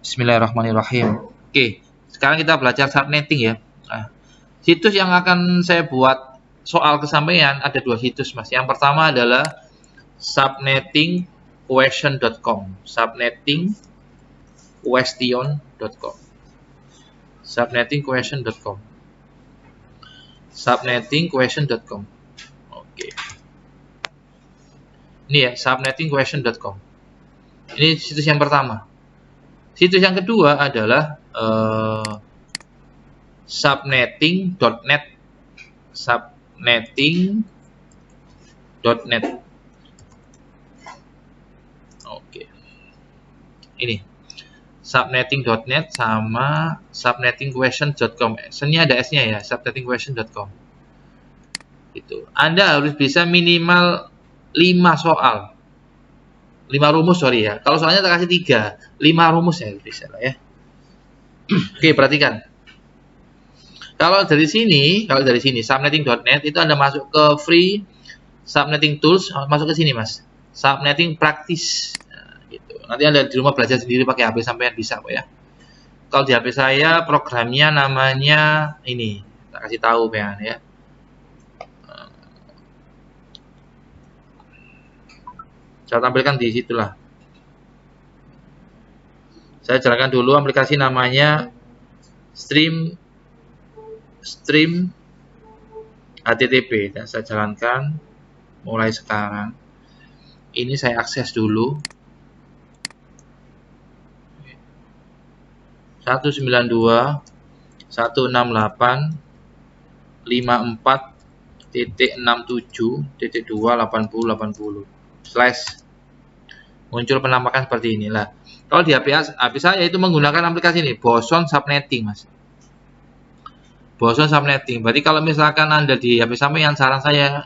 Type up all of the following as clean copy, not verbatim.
Bismillahirrahmanirrahim. Oke, sekarang kita belajar subnetting ya. Nah, situs yang akan saya buat soal kesampaian ada dua situs, Mas. Yang pertama adalah subnettingquestion.com. Subnettingquestion.com. Subnettingquestion.com. Subnettingquestion.com. Oke. Ini ya, subnettingquestion.com. Ini situs yang pertama. Situs yang kedua adalah subnetting.net. Subnetting.net. Oke. Ini subnetting.net sama subnettingquestion.com. S-nya ada S-nya ya, subnettingquestion.com. Itu. Anda harus bisa minimal 5 soal. 5 rumus, sorry ya. Kalau soalnya tak kasih 3, 5 rumus ya bisa lah ya. Oke, perhatikan. Kalau dari sini subnetting.net itu Anda masuk ke free subnetting tools, masuk ke sini, Mas. Subnetting practice. Nah, gitu. Nanti Anda di rumah belajar sendiri pakai HP sampai bisa, Pak ya. Kalau di HP saya programnya namanya ini, tak kasih tahu ya. Saya tampilkan di situlah. Saya jalankan dulu aplikasi namanya Stream HTTP dan saya jalankan mulai sekarang. Ini saya akses dulu. 192.168.54.67.28080 slash muncul penampakan seperti inilah. Kalau di HP saya itu menggunakan aplikasi ini, Boson Subnetting, Mas. Boson Subnetting. Berarti kalau misalkan Anda di HP sampean, saran saya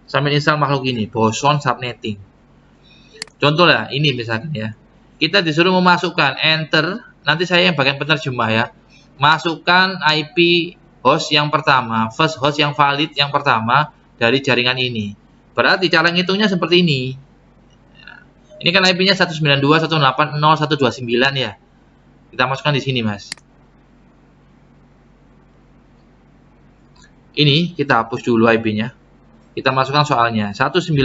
sampai install makhluk ini, Boson Subnetting. Contoh lah, ini misalkan ya. Kita disuruh memasukkan enter, nanti saya yang bagian penerjemah ya. Masukkan IP host yang pertama, first host yang valid yang pertama dari jaringan ini. Berarti cara ngitungnya seperti ini. Ini kan IP-nya 192.168.0.129 ya. Kita masukkan di sini, Mas. Ini kita hapus dulu IP-nya. Kita masukkan soalnya 192.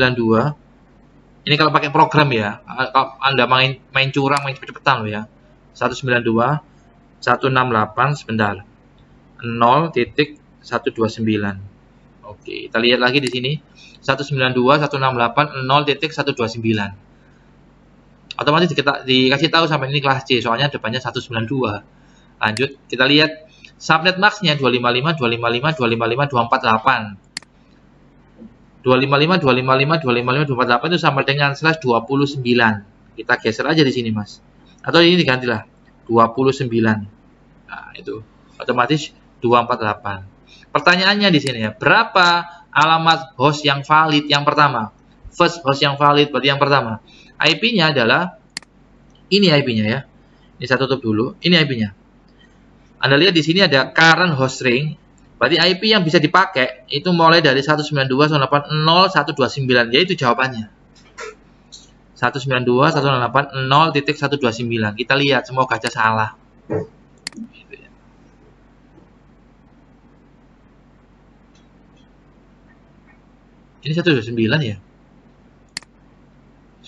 Ini kalau pakai program ya. Kalau Anda main curang, main cepet-cepetan loh ya. 192.168 sebentar. 0.129. Oke, kita lihat lagi di sini. 192.168.0.129. Otomatis dikasih tahu sampai ini kelas C, soalnya depannya 192. Lanjut, kita lihat subnet max-nya 255, 255, 255, 248. 255, 255, 255, 248 itu sama dengan slash 29. Kita geser aja di sini, Mas. Atau ini digantilah 29. Nah, itu otomatis 248. Pertanyaannya di sini ya, berapa alamat host yang valid yang pertama? First host yang valid berarti yang pertama. IP-nya adalah ini IP-nya ya. Ini saya tutup dulu. Ini IP-nya. Anda lihat di sini ada current host string. Berarti IP yang bisa dipakai itu mulai dari 192.168.0.129. Yaitu jawabannya. 192.168.0.129. Kita lihat, semoga aja salah. Ini 129 ya.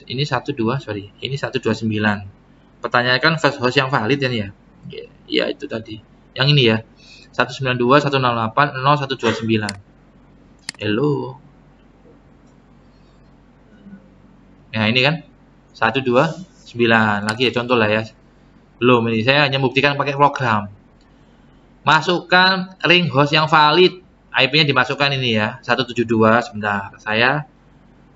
Ini 129. Pertanyakan first host yang valid ya. Ya itu tadi. Yang ini ya. 192.168.0.129. Hello. Nah, ini kan 129. Lagi ya contoh lah ya. Belum ini saya hanya buktikan pakai program. Masukkan ring host yang valid. IP-nya dimasukkan ini ya. 172 sebentar. Saya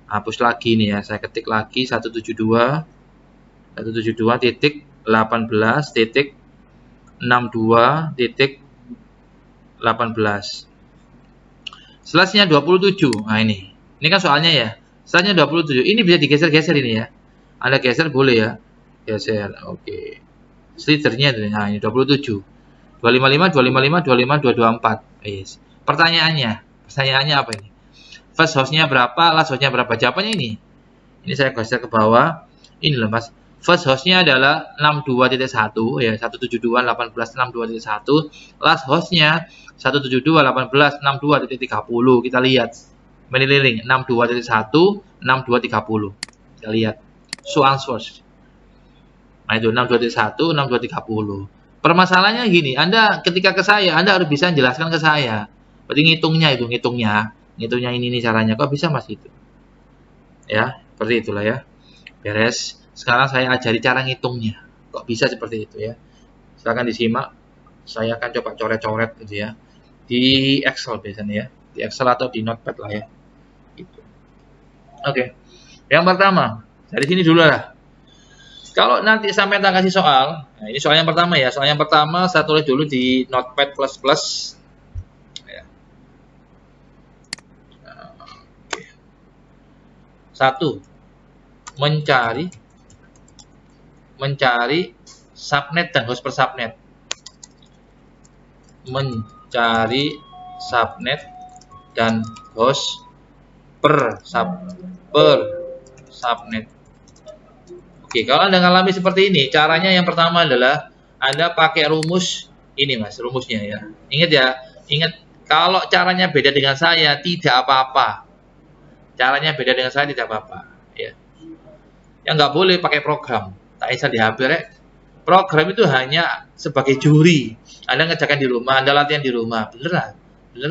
hapus lagi nih ya, saya ketik lagi 172.168.62.18. Slashnya 27. Nah ini kan soalnya ya. Slashnya 27. Ini bisa digeser-geser ini ya. Anda geser boleh ya. Geser. Oke. Slidernya itu. Nah ini 27. 255, 255, 255, 224. Yes. Pertanyaannya apa ini? First host-nya berapa, last host-nya berapa? Jawabannya ini. Ini saya geser ke bawah. Ini loh, Mas. First hostnya adalah 62.1 ya, 172.18.62.1. Last hostnya 172.18.62.30. Kita lihat meniling 62.1 62.30. Kita lihat show answers. Nah itu 62.1 62.30. Permasalahannya gini, Anda ketika ke saya, Anda harus bisa jelaskan ke saya. Berarti ngitungnya ini nih caranya. Kok bisa Mas itu? Ya, seperti itulah ya. Beres. Sekarang saya ajari cara ngitungnya. Kok bisa seperti itu ya? Silakan disimak. Saya akan coba coret-coret gitu ya. Di Excel biasanya ya. Di Excel atau di Notepad lah ya. Gitu. Oke. Yang pertama, dari sini dulu lah. Kalau nanti sampai tak kasih soal, nah ini soal yang pertama ya. Soal yang pertama saya tulis dulu di Notepad++. Ya. Oke. 1. Mencari subnet dan host per subnet. Mencari subnet dan host per subnet. Oke, kalau Anda mengalami seperti ini, caranya yang pertama adalah Anda pakai rumus ini Mas, rumusnya ya. Ingat ya, kalau caranya beda dengan saya tidak apa-apa. Caranya beda dengan saya tidak apa-apa, ya. Yang nggak boleh pakai program. Tak bisa di HP ya. Program itu hanya sebagai juri. Anda ngerjakan di rumah, Anda latihan di rumah. Beneran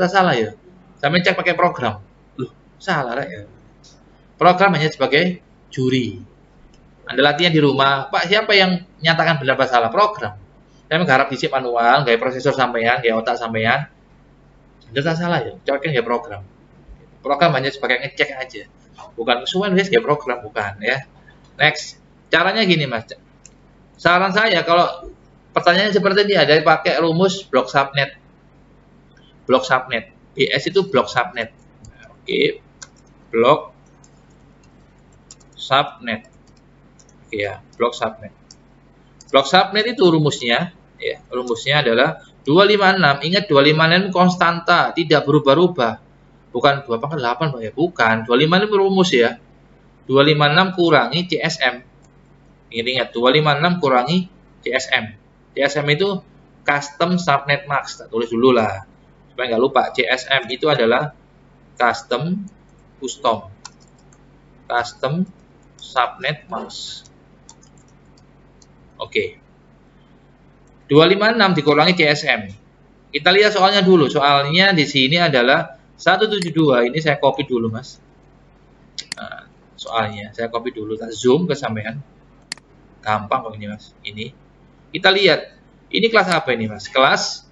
salah ya. Saya cek pakai program. Loh, salah ya. Program hanya sebagai juri. Anda latihan di rumah, Pak siapa yang nyatakan benar apa salah? Program. Saya mengharap disip manual, gaya prosesor sampean, gaya otak sampean. Benar salah ya, coba kan gaya program. Program hanya sebagai ngecek aja. Bukan kesuwen guys, gaya program bukan ya. Next. Caranya gini Mas. Saran saya kalau pertanyaannya seperti ini ada pakai rumus blok subnet. Blok subnet. BS itu blok subnet. Oke. Blok subnet. Ya, blok subnet. Blok subnet itu rumusnya, ya, rumusnya adalah 256. Ingat 256 konstanta, tidak berubah-ubah. Bukan 2 pangkat 8, Pak ya, bukan. 256 rumus ya. 256 kurangi CSM. Ingat 256 kurangi CSM. CSM itu custom subnet max. Kita tulis dulu lah. Supaya nggak lupa, CSM itu adalah custom subnet max. Oke. 256 dikurangi CSM. Kita lihat soalnya dulu. Soalnya di sini adalah 172. Ini saya copy dulu, Mas. Nah, soalnya saya copy dulu. Kita zoom ke sampean. Gampang kok ini, Mas. Ini. Kita lihat. Ini kelas apa ini, Mas? Kelas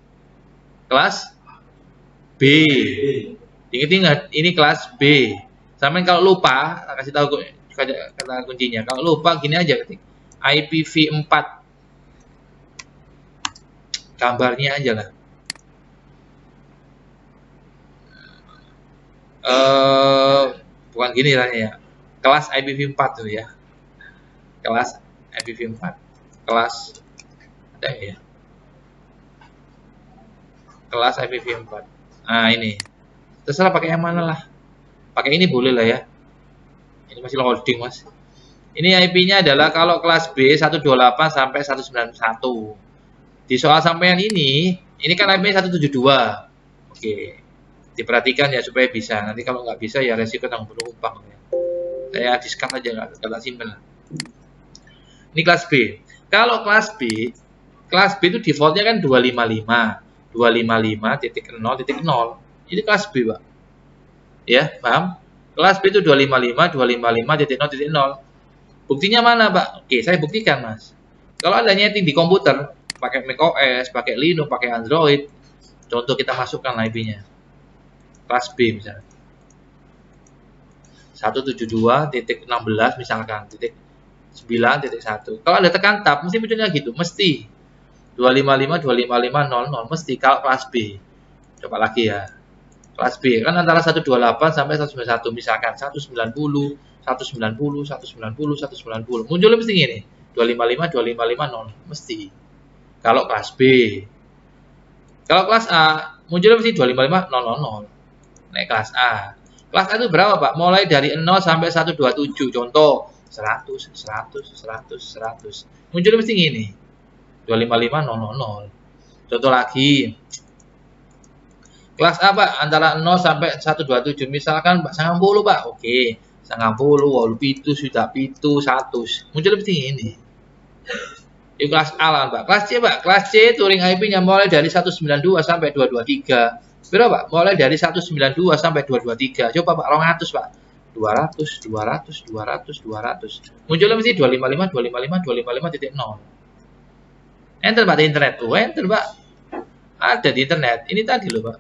B. Ingat, ini kelas B. Sampean kalau lupa, kasih tahu kata kuncinya. Kalau lupa gini aja ketik. IPv4 gambarnya aja lah. Bukan gini lah ya. Kelas IPv4 tuh ya. Kelas IPv4. Kelas ada ya. Kelas IPv4. Nah ini. Terserah pakai yang mana lah. Pakai ini boleh lah ya. Ini masih loading Mas. Ini IP-nya adalah kalau kelas B 128 sampai 191. Di soal sampean ini kan IP-nya 172. Oke. Diperhatikan ya supaya bisa. Nanti kalau nggak bisa ya resiko tanggung penumpang ya. Saya discard aja nggak simpen lah. Ini kelas B. Kalau kelas B itu defaultnya kan 255. 255.0.0. Ini kelas B, Pak. Ya, paham? Kelas B itu 255, 255.0.0. Buktinya mana, Pak? Oke, saya buktikan, Mas. Kalau Anda nyeting di komputer, pakai macOS, pakai Linux, pakai Android, contoh kita masukkan IP-nya. Kelas B misalnya. 172.16 misalkan, titik 9.1. Kalau Anda tekan tab, mesti munculnya gitu, mesti. 255, 255.00, mesti kalau kelas B. Coba lagi ya. Kelas B kan antara 128 sampai 191 misalkan 190, 190, 190. Munculnya mesti gini. 255, 255.0 mesti. Kalau kelas B. Kalau kelas A munculnya mesti 255.000. Naik kelas A. Kelas A itu berapa, Pak? Mulai dari 0 sampai 127. Contoh 100, 100, 100, 100. Muncul mesti gini. 255.000. Contoh lagi. Kelas A, Pak, antara 0 sampai 127. Misalkan Pak 90, Pak. Oke, 90, 87, sudah 100. Muncul mesti gini. Itu kelas A lah, Pak. Kelas C, Pak. Kelas C Turing IP-nya mulai dari 192 sampai 223. Berapa, Pak? Mulai dari 192 sampai 223. Coba, Pak, 200, Pak. 200, 200, 200, 200. Munculnya mesti 255, 255, 255.0. Enter, Pak, di internet. Oh, enter, Pak. Ada di internet. Ini tadi loh, Pak.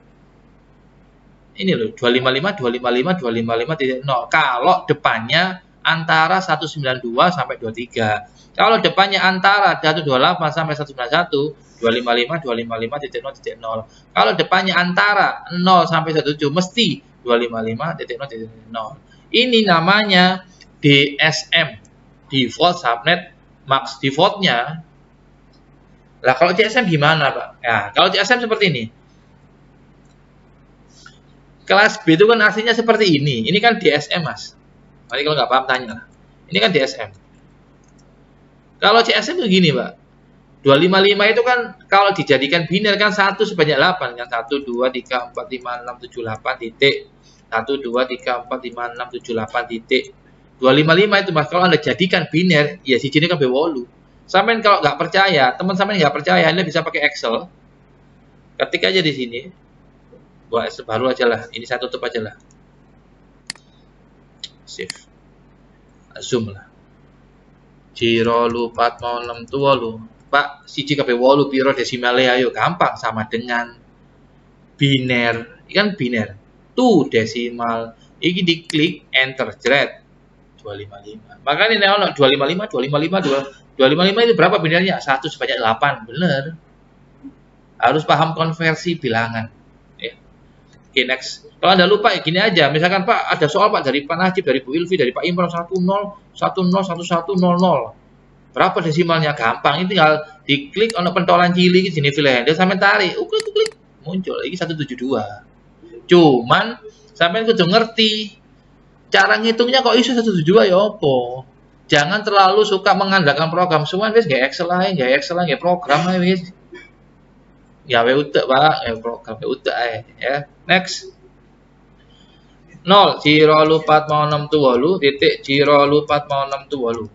Ini loh, 255, 255, 255.0. Kalau depannya antara 192 sampai 23. Kalau depannya antara 128 sampai 191, 255, 255.0.0. Kalau depannya antara 0 sampai 17 mesti 255.0.0. Ini namanya DSM, default subnet max defaultnya. Lah kalau DSM gimana, Pak? Ya, kalau DSM seperti ini. Kelas B itu kan aslinya seperti ini. Ini kan DSM, Mas. Nanti kalau nggak paham tanya. Ini kan DSM. Kalau CSM itu gini, Pak. 255 itu kan kalau dijadikan biner kan 1 sebanyak 8 kan. 1 2 3 4 5 6 7 8 titik. 1 2 3 4 5 6 7 8 titik. 255 itu, Mas, kalau Anda jadikan biner, ya siji ini kan B8. Sampean kalau nggak percaya, teman sampean nggak percaya, Anda bisa pakai Excel. Ketik aja di sini. Buat baru aja lah. Ini saya tutup aja lah. Save. Zoom lah. Jiro lu 4 mau 6 tua lu. Pak, siji kabeh 8 piro desimale ayo gampang sama dengan biner. Ini kan biner. Tuh desimal. Iki diklik enter jret 255. Makanya ini ono 255, 255, 255 itu berapa binernya? 1 sebanyak 8. Bener. Harus paham konversi bilangan. Oke, next. Kalau Anda lupa, ya gini aja. Misalkan, Pak, ada soal, Pak, dari Pak Najib, dari Bu Ilvi, dari Pak Imran, 10, 10, 1100. Berapa desimalnya? Gampang. Ini tinggal diklik, ono pentolan cili, sini pilihan. Dia sampai tarik. Klik. Muncul. Ini 172. Cuman, sampai kudu ngerti. Cara ngitungnya kok iso 172 ya apa? Jangan terlalu suka mengandalkan program. Semua wis nggak Excel aja, nggak program aja wis. Ya utek, Pak, program utek aja ya. Next. 0 Jiro lu 4 mau 6 tuwa lu titik Jiro lu 4 mau 6 tuwa lu.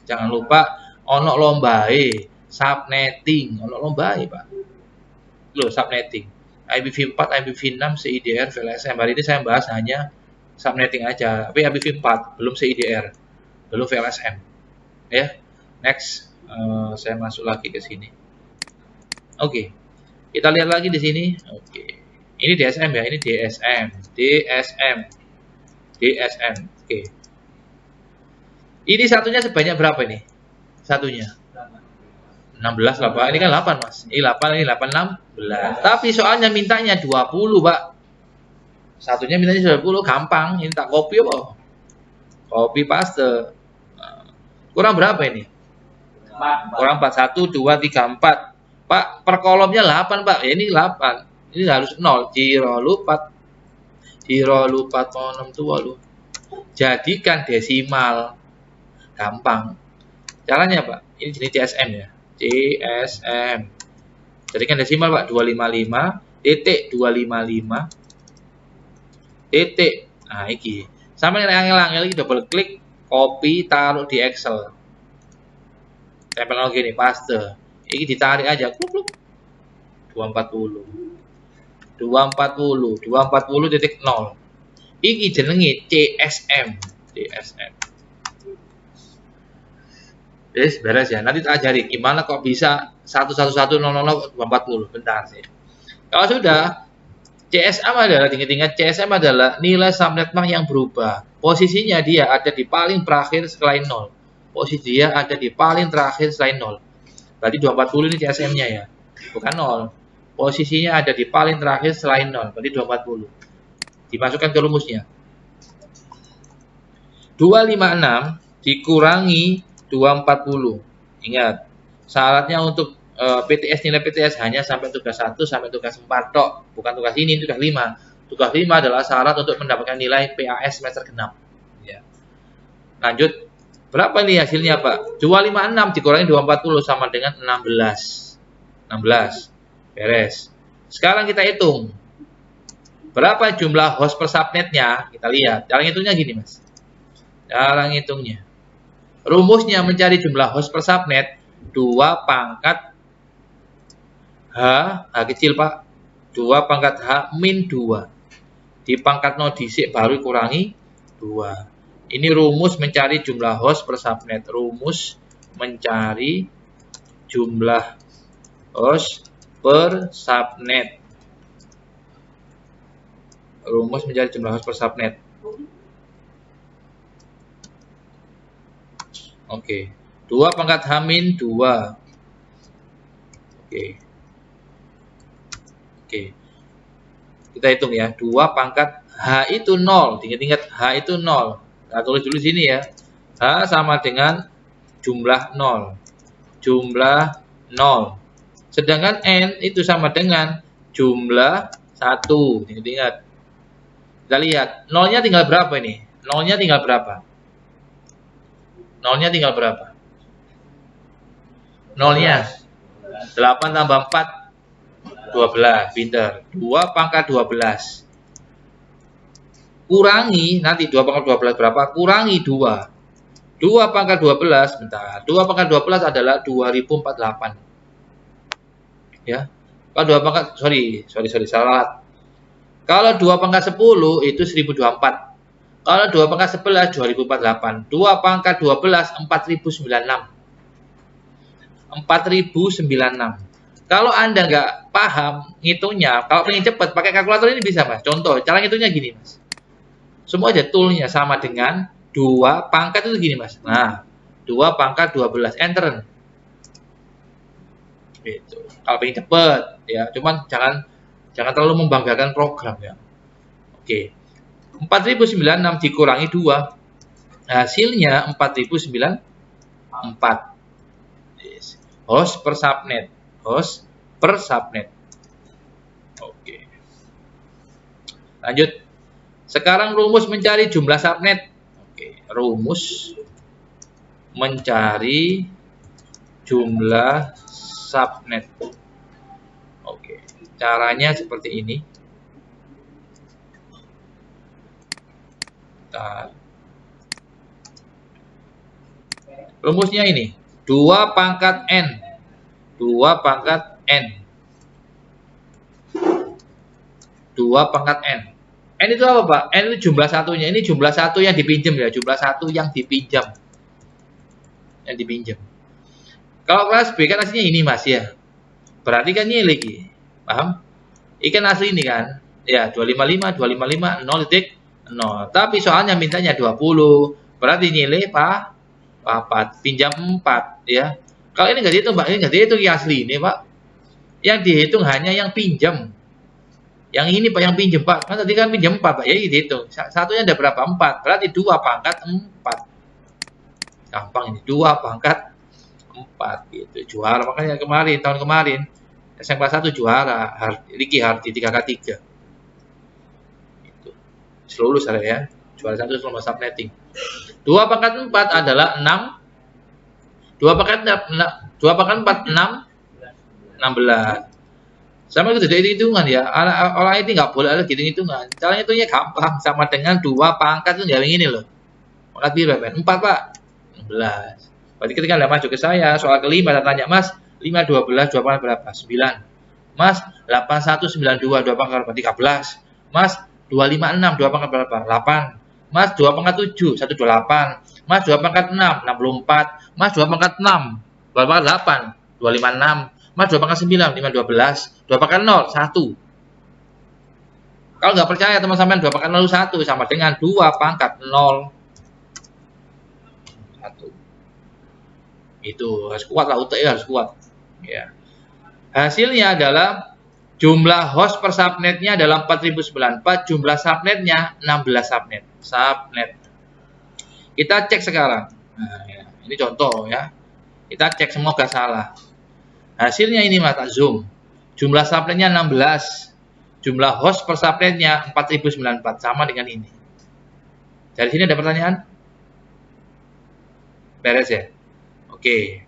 Jangan lupa ono lombae subnetting, ono lombae, Pak. Loh, subnetting. IPv4, IPv6, CIDR, VLSM. Hari ini saya bahas hanya subnetting aja, tapi IPv4 belum CIDR, belum VLSM. Ya. Next, saya masuk lagi ke sini. Oke, kita lihat lagi di sini. Oke, ini DSM ya, ini DSM. Oke, ini satunya sebanyak berapa ini? Satunya 16 lah, Pak. Ini kan 8, Mas. Ini 8, ini 8, 16. Tapi soalnya mintanya 20, Pak. Satunya mintanya 20, gampang. Ini tak copy apa? Copy paste. Kurang berapa ini? Kurang 4, 1, 2, 3, 4. Pak, per kolomnya 8, Pak. Ya, ini 8. Ini harus 0. Jiro lu 4 mau 6 tua lu. Jadikan desimal. Gampang. Caranya, Pak. Ini jenis CSM ya. CSM. Jadikan desimal, Pak. 255 titik 255 titik. Nah, iki. Sampai ngel-ngel iki double klik, copy, taruh di Excel. Tempel lagi nih, paste. Ini ditarik aja, kluk. 240 titik 0. Ini jenenge CSM. Beres ya. Nanti tak ajari gimana kok bisa 111.000.240. Bentar sih. Kalau sudah, CSM adalah, ingat CSM adalah nilai subnet max yang berubah. Posisinya dia ada di paling terakhir selain 0. Posisi dia ada di paling terakhir selain 0. Berarti 240 ini CSM-nya ya, bukan 0. Posisinya ada di paling terakhir selain 0, berarti 240. Dimasukkan ke rumusnya. 256 dikurangi 240. Ingat, syaratnya untuk PTS, nilai PTS hanya sampai tugas 1 sampai tugas 4 tok, bukan tugas ini, tugas 5. Tugas 5 adalah syarat untuk mendapatkan nilai PAS semester genap. Ya. Lanjut. Berapa nih hasilnya, Pak? 256 dikurangi 240 sama dengan 16. 16. Beres. Sekarang kita hitung. Berapa jumlah host per subnetnya? Kita lihat. Cara ngitungnya gini, Mas. Cara ngitungnya. Rumusnya mencari jumlah host per subnet 2 pangkat H kecil, Pak. 2 pangkat H min 2. Di pangkat 0 disik baru kurangi 2. Ini rumus mencari jumlah host per subnet. Rumus mencari jumlah host per subnet. Rumus mencari jumlah host per subnet. Oke. 2 pangkat H min 2. Oke. Kita hitung ya. 2 pangkat H itu 0. Ingat-ingat H itu 0. Nah, tulis dulu sini ya. H sama dengan jumlah 0. Jumlah 0. Sedangkan N itu sama dengan jumlah 1. Ingat-ingat. Kita lihat. 0-nya tinggal berapa ini? 0-nya tinggal berapa? 0-nya tinggal berapa? 0-nya 8 tambah 4 12. Pinter. 2 pangkat 12. Kurangi, nanti 2 pangkat 12 berapa? Kurangi 2. 2 pangkat 12, bentar. 2 pangkat 12 adalah 2048. Ya. Kalau 2 pangkat, sorry, salah. Kalau 2 pangkat 10 itu 1024. Kalau 2 pangkat 11, 2048. 2 pangkat 12, 4096. 4096. Kalau Anda nggak paham ngitungnya, kalau pengen cepat, pakai kalkulator ini bisa, Mas. Contoh, cara ngitungnya gini, Mas. Semua aja toolnya sama dengan 2 pangkat itu gini, Mas. Nah, 2 pangkat 12. Enter. Gitu. Kalau pengen cepet, ya. Cuman jangan terlalu membanggakan program, ya. Oke. 4096 dikurangi 2. Hasilnya 4094. Yes. Host per subnet. Host per subnet. Oke. Lanjut. Sekarang rumus mencari jumlah subnet. Oke, rumus mencari jumlah subnet. Oke, caranya seperti ini. Bentar. Rumusnya ini. 2 pangkat N. 2 pangkat N. 2 pangkat N. N itu apa, Pak? N itu jumlah satunya. Ini jumlah satu yang dipinjam ya. Jumlah satu yang dipinjam. Yang dipinjam. Kalau kelas B kan aslinya ini, Mas, ya. Berarti kan ini lagi. Paham? Ikan asli ini kan. Ya, 255, 255, 0,0. Tapi soalnya mintanya 20. Berarti nilai, Pak, 4. Pinjam 4, ya. Kalau ini nggak dihitung, Pak. Ini nggak dihitung yang asli ini, Pak. Yang dihitung hanya yang pinjam. Yang ini, Pak, yang pinjam, Pak. Kan tadi kan pinjam 4, Pak. Ya, dihitung. Satunya ada berapa? 4. Berarti 2 pangkat 4. Gampang ini. 2 pangkat 4. Gitu. Juara. Makanya tahun kemarin, SMA 1 juara. Ricky Hardy 3x3. Gitu. Lulus ada ya. Juara 1 selama subnetting. 2 pangkat 4 adalah 6. 2 pangkat 4, 6, 16. Sama itu jadi hitungan ya. Orang IT nggak boleh ada hitungan. Caranya hitungnya gampang. Sama dengan 2 pangkat itu yang ini loh. Pangkat berapa? 4, Pak. 16. Berarti ketika Anda masuk ke saya, soal kelima, saya tanya, Mas, 5, 12, 2 pangkat berapa? 9. Mas, 81, 92, 2 pangkat berapa? 13. Mas, 256, 2 pangkat berapa? 8. Mas, 2 pangkat 7, 128. Mas, 2 pangkat 6, 64. Mas, 2 pangkat 6, 2 pangkat 8, 256. Mas, 2 pangkat 9, 512. 2 pangkat 0, 1. Kalau nggak percaya teman-teman, 2 pangkat 0, 1 sama dengan 2 pangkat 0. 1. Itu harus kuat lah, UTI harus kuat. Ya. Hasilnya adalah jumlah host per subnetnya adalah 4094, jumlah subnetnya 16 subnet. Kita cek sekarang. Nah, ya. Ini contoh ya. Kita cek semoga salah. Hasilnya ini mata zoom. Jumlah subnetnya 16. Jumlah host per subnetnya 4094 sama dengan ini. Dari sini ada pertanyaan? Beres ya? Oke.